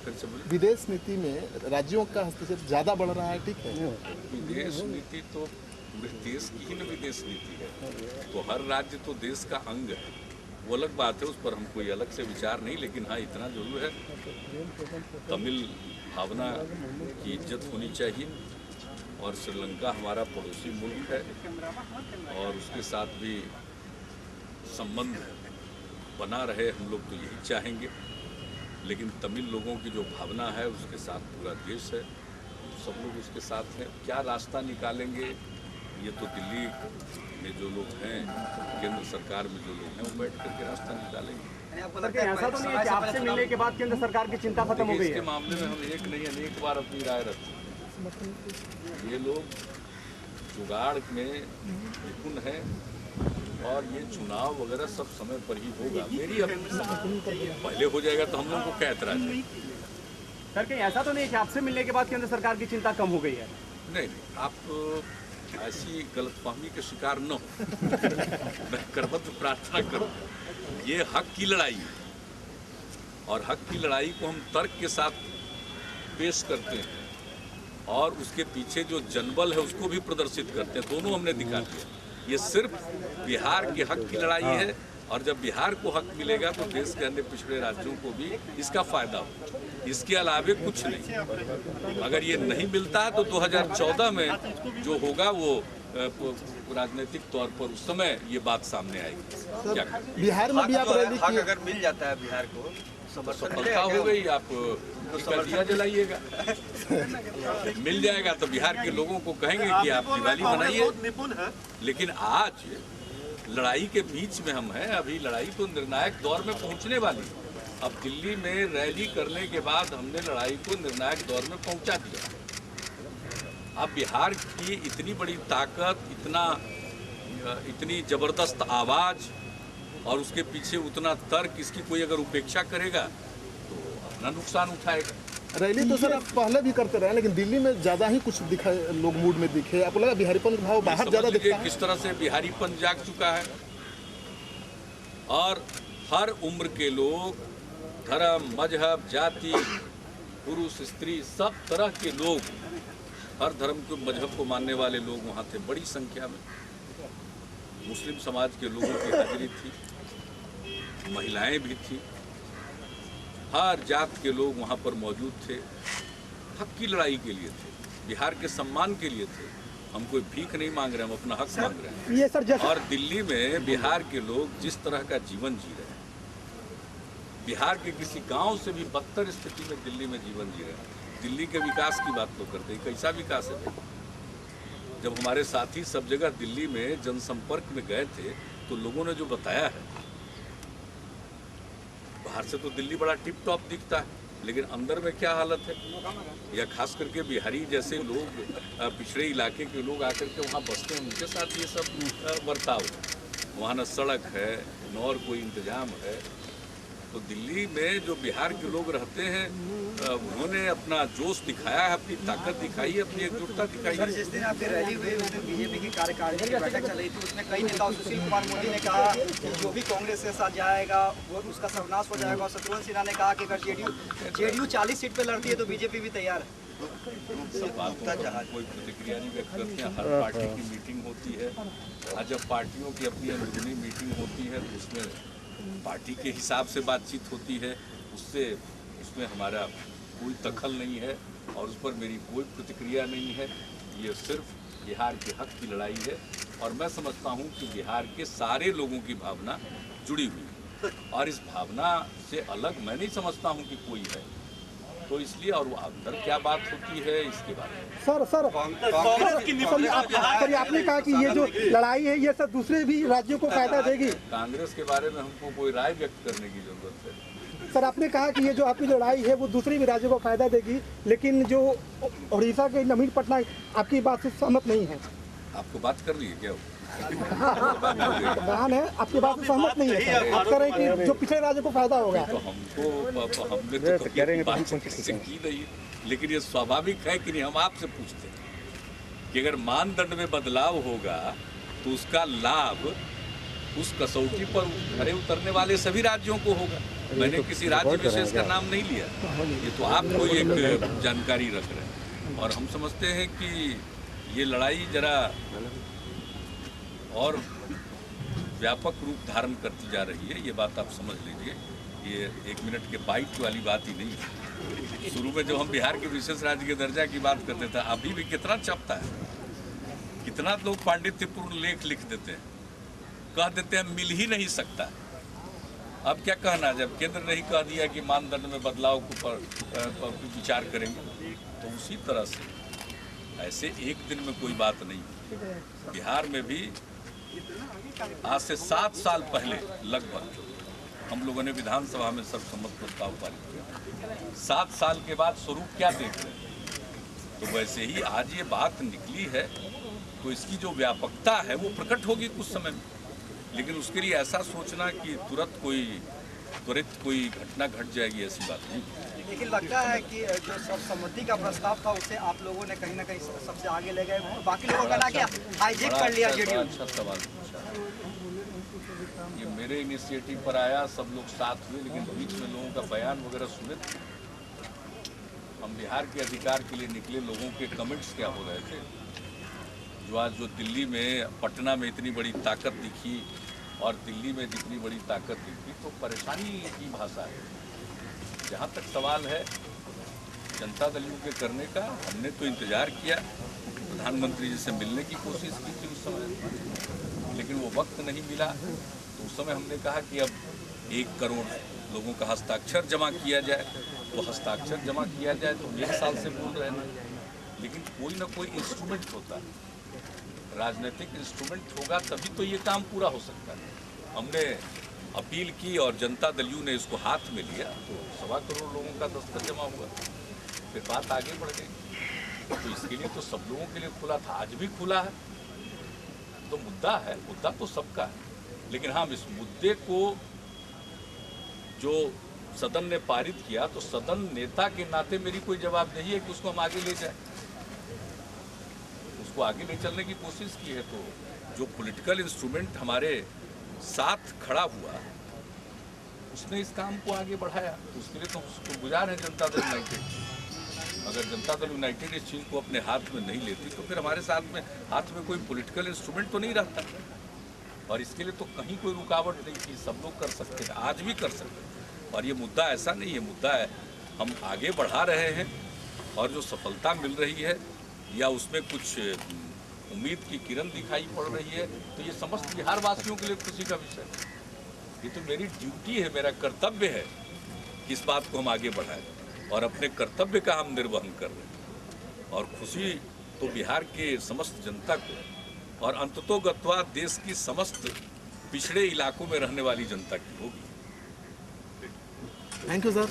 फिर से बोलिए। विदेश नीति में राज्यों का हस्तक्षेप ज़्यादा बढ़ रहा है, ठीक है? विदेश नीति तो पूरे देश की ही न विदेश नीति है, तो हर राज्य तो देश का अंग है, वो अलग बात है, उस पर हम कोई अलग से विचार नहीं। लेकिन हाँ, इतना जरूर है, तमिल भावना की इज्जत होनी चाहिए और श्रीलंका हमारा पड़ोसी मुल्क है और उसके साथ भी संबंध बना रहे, हम लोग तो यही चाहेंगे। लेकिन तमिल लोगों की जो भावना है उसके साथ पूरा देश है, सब लोग उसके साथ हैं। क्या रास्ता निकालेंगे, ये तो दिल्ली में जो लोग हैं, केंद्र सरकार में जो लोग हैं, वो बैठ करके रास्ता निकालेंगे। ऐसा तो नहीं है कि आपसे मिलने के बाद केंद्र सरकार की चिंता खत्म हो गई है? इसके मामले में हम एक नहीं अनेक बार अपनी राय रखते हैं। ये लोग जुगाड़ में निपुण हैं और ये चुनाव वगैरह सब समय पर ही होगा। मेरी अपनी समझ, पहले हो जाएगा तो हम लोगों को क्या एतराज है? सर कहीं ऐसा तो नहीं है कि आपसे मिलने के बाद केंद्र सरकार की चिंता कम हो गई है? नहीं, आप ऐसी गलतफहमी के शिकार न हो। मैं करबद्ध प्रार्थना करूँ, ये हक की लड़ाई है और हक की लड़ाई को हम तर्क के साथ पेश करते हैं और उसके पीछे जो जनबल है उसको भी प्रदर्शित करते हैं। दोनों हमने दिखा दिया। ये सिर्फ बिहार के हक की लड़ाई है और जब बिहार को हक मिलेगा तो देश के अन्य पिछड़े राज्यों को भी इसका फायदा हो। इसके अलावे कुछ नहीं। अगर ये नहीं मिलता है तो 2014 में जो होगा वो राजनीतिक तौर पर उस समय ये बात सामने आएगी। क्या बिहार में भी आप रैली की, अगर मिल जाता है बिहार को सफलता हो गई, आप दिया जलाइएगा। मिल जाएगा तो बिहार के लोगों को कहेंगे कि आप दिवाली मनाइए। लेकिन आज लड़ाई के बीच में हम हैं, अभी लड़ाई तो निर्णायक दौर में पहुंचने वाली है। अब दिल्ली में रैली करने के बाद हमने लड़ाई को निर्णायक दौर में पहुंचा दिया। अब बिहार की इतनी बड़ी ताकत, इतनी जबरदस्त आवाज और उसके पीछे उतना तर्क, इसकी कोई अगर उपेक्षा करेगा तो अपना नुकसान उठाएगा। रैली तो सर आप पहले भी करते रहे, लेकिन दिल्ली में ज़्यादा ही कुछ दिखा, लोग मूड में दिखे। आपको लगा बिहारीपन का भाव बाहर ज़्यादा दिखता है? किस तरह से बिहारीपन जाग चुका है और हर उम्र के लोग, धर्म, मजहब, जाति, पुरुष, स्त्री, सब तरह के लोग, हर धर्म के मजहब को मानने वाले लोग वहाँ थे बड़ी संख्या में। मुस्लिम समाज के लोगों की हाजिरी थी, महिलाएं भी थी, हर जात के लोग वहाँ पर मौजूद थे। हक की लड़ाई के लिए थे, बिहार के सम्मान के लिए थे। हम कोई भीख नहीं मांग रहे हैं, हम अपना हक मांग रहे हैं। ये सर और दिल्ली में बिहार के लोग जिस तरह का जीवन जी रहे हैं, बिहार के किसी गांव से भी बदतर स्थिति में दिल्ली में जीवन जी रहे हैं। दिल्ली के विकास की बात तो करते हैं, कैसा विकास है? जब हमारे साथी सब जगह दिल्ली में जनसंपर्क में गए थे तो लोगों ने जो बताया है, बाहर से तो दिल्ली बड़ा टिप टॉप दिखता है, लेकिन अंदर में क्या हालत है? या खास करके बिहारी जैसे लोग, पिछड़े इलाके के लोग आकर के वहाँ बसते हैं, उनके साथ ये सब बर्ताव है। वहाँ न सड़क है न और कोई इंतजाम है। तो दिल्ली में जो बिहार के लोग रहते हैं, उन्होंने अपना जोश दिखाया है, अपनी ताकत दिखाई है, अपनी एकजुटता दिखाई है। जिस दिन आपकी रैली हुई उस दिन बीजेपी की कार्यकारिणी की बैठक चल रही थी, उसमें कई नेताओं, सुशील कुमार मोदी ने कहा कि जो भी कांग्रेस के साथ जाएगा वो उसका सर्वनाश हो जाएगा। और शत्रुघ्न सिन्हा ने कहा कि अगर जेडीयू 40 सीट पे लड़ती है तो बीजेपी भी तैयार है। सब बातों का कोई प्रतिक्रिया नहीं व्यक्त करते हैं। हर पार्टी की मीटिंग होती है और जब पार्टियों की अपनी अंदरूनी मीटिंग होती है तो उसमें पार्टी के हिसाब से बातचीत होती है, उसमें हमारा कोई दखल नहीं है और उस पर मेरी कोई प्रतिक्रिया नहीं है। ये सिर्फ बिहार के हक की लड़ाई है और मैं समझता हूँ कि बिहार के सारे लोगों की भावना जुड़ी हुई है और इस भावना से अलग मैं नहीं समझता हूँ कि कोई है। तो इसलिए, और वो अंदर क्या बात होती है इसके बारे में सर आपने कहा कि ये जो लड़ाई है ये सब दूसरे भी राज्यों को फायदा देगी। कांग्रेस के बारे में हमको कोई राय व्यक्त करने की जरूरत है? सर आपने कहा कि ये जो आपकी लड़ाई है वो दूसरे भी राज्यों को फायदा देगी, लेकिन जो उड़ीसा के नवीन पटनायक आपकी बात से सहमत नहीं है। आपको बात कर ली है क्या? बयान है, आपकी बात से सहमत नहीं है। आप कह रहे हैं कि जो पिछले राज्यों को फायदा होगा। तो हमने तो बातचीत किससे की नहीं, लेकिन ये स्वाभाविक है कि नहीं। हम आपसे पूछते हैं कि अगर मानदंड में बदलाव होगा तो उसका लाभ उस कसौटी पर खरे उतरने वाले सभी राज्यों को होगा। मैंने किसी राज्य विशेष का नाम नहीं लिया, ये तो आप कोई एक जानकारी रख रहे हैं। और हम समझते हैं कि ये लड़ाई जरा और व्यापक रूप धारण करती जा रही है, ये बात आप समझ लीजिए। ये 1 मिनट के बाइट वाली बात ही नहीं है। शुरू में जब हम बिहार के विशेष राज्य के दर्जा की बात करते थे, अभी भी कितना चपता है, कितना लोग पांडित्यपूर्ण लेख लिख देते हैं, कह देते हैं मिल ही नहीं सकता। अब क्या कहना, जब केंद्र ने ही कह दिया कि मानदंड में बदलाव पर विचार करेंगे, तो उसी तरह से ऐसे एक दिन में कोई बात नहीं। बिहार में भी आज से 7 साल पहले लगभग हम लोगों ने विधानसभा में सर्वसम्मत प्रस्ताव पारित किया। 7 साल के बाद स्वरूप क्या देख रहे हैं? तो वैसे ही आज ये बात निकली है, तो इसकी जो व्यापकता है वो प्रकट होगी कुछ समय में। लेकिन उसके लिए ऐसा सोचना कि त्वरित कोई घटना घट जाएगी, ऐसी बात नहीं। लेकिन लगता है कि जो सर्वसम्मति का प्रस्ताव था उसे आप लोगों ने कहीं ना कहीं सबसे आगे ले गए, बाकी लोगों का ना क्या हाईजेक कर लिया जेडीयू। अच्छा सवाल पूछा, ये मेरे इनिशिएटिव पर आया, सब लोग साथ हुए, लेकिन बीच में लोगों का बयान वगैरह सुने थे। हम बिहार के अधिकार के लिए निकले, लोगों के कमेंट्स क्या हो रहे थे, जो दिल्ली में, पटना में इतनी बड़ी ताकत दिखी और दिल्ली में जितनी बड़ी ताकत दिखी, तो परेशानी की भाषा है। जहाँ तक सवाल है जनता दल के करने का, हमने तो इंतजार किया, प्रधानमंत्री जी से मिलने की कोशिश की थी उस समय, लेकिन वो वक्त नहीं मिला। तो उस समय हमने कहा कि अब 1 करोड़ लोगों का हस्ताक्षर जमा किया जाए, तो हस्ताक्षर जमा किया जाए। तो 1 साल से बोल रहे हैं, लेकिन कोई ना कोई इंस्ट्रूमेंट होता है, राजनीतिक इंस्ट्रूमेंट होगा तभी तो ये काम पूरा हो सकता है। हमने अपील की और जनता दल ने इसको हाथ में लिया, तो 1.25 करोड़ लोगों का दस्तखत जमा हुआ, फिर बात आगे बढ़ गई। तो इसके लिए तो सब लोगों के लिए खुला था, आज भी खुला है। तो मुद्दा है, मुद्दा तो सबका है, लेकिन हम इस मुद्दे को जो सदन ने पारित किया, तो सदन नेता के नाते मेरी कोई जवाबदेही है कि उसको हम आगे ले जाएं, उसको आगे ले चलने की कोशिश की है। तो जो पॉलिटिकल इंस्ट्रूमेंट हमारे साथ खड़ा हुआ, उसने इस काम को आगे बढ़ाया, तो उसके लिए तो शुक्रगुजार है जनता दल यूनाइटेड। अगर जनता दल यूनाइटेड इस चीज़ को अपने हाथ में नहीं लेती, तो फिर हमारे हाथ में कोई पॉलिटिकल इंस्ट्रूमेंट तो नहीं रहता। और इसके लिए तो कहीं कोई रुकावट नहीं थी, सब लोग कर सकते हैं, आज भी कर सकते हैं। और ये मुद्दा ऐसा नहीं है, मुद्दा है हम आगे बढ़ा रहे हैं, और जो सफलता मिल रही है या उसमें कुछ उम्मीद की किरण दिखाई पड़ रही है, तो ये समस्त बिहार वासियों के लिए खुशी का विषय है। ये तो मेरी ड्यूटी है, मेरा कर्तव्य है कि इस बात को हम आगे बढ़ाएं, और अपने कर्तव्य का हम निर्वहन कर रहे हैं। और खुशी तो बिहार के समस्त जनता को, और अंततोगत्वा देश की समस्त पिछड़े इलाकों में रहने वाली जनता की होगी। Thank you sir.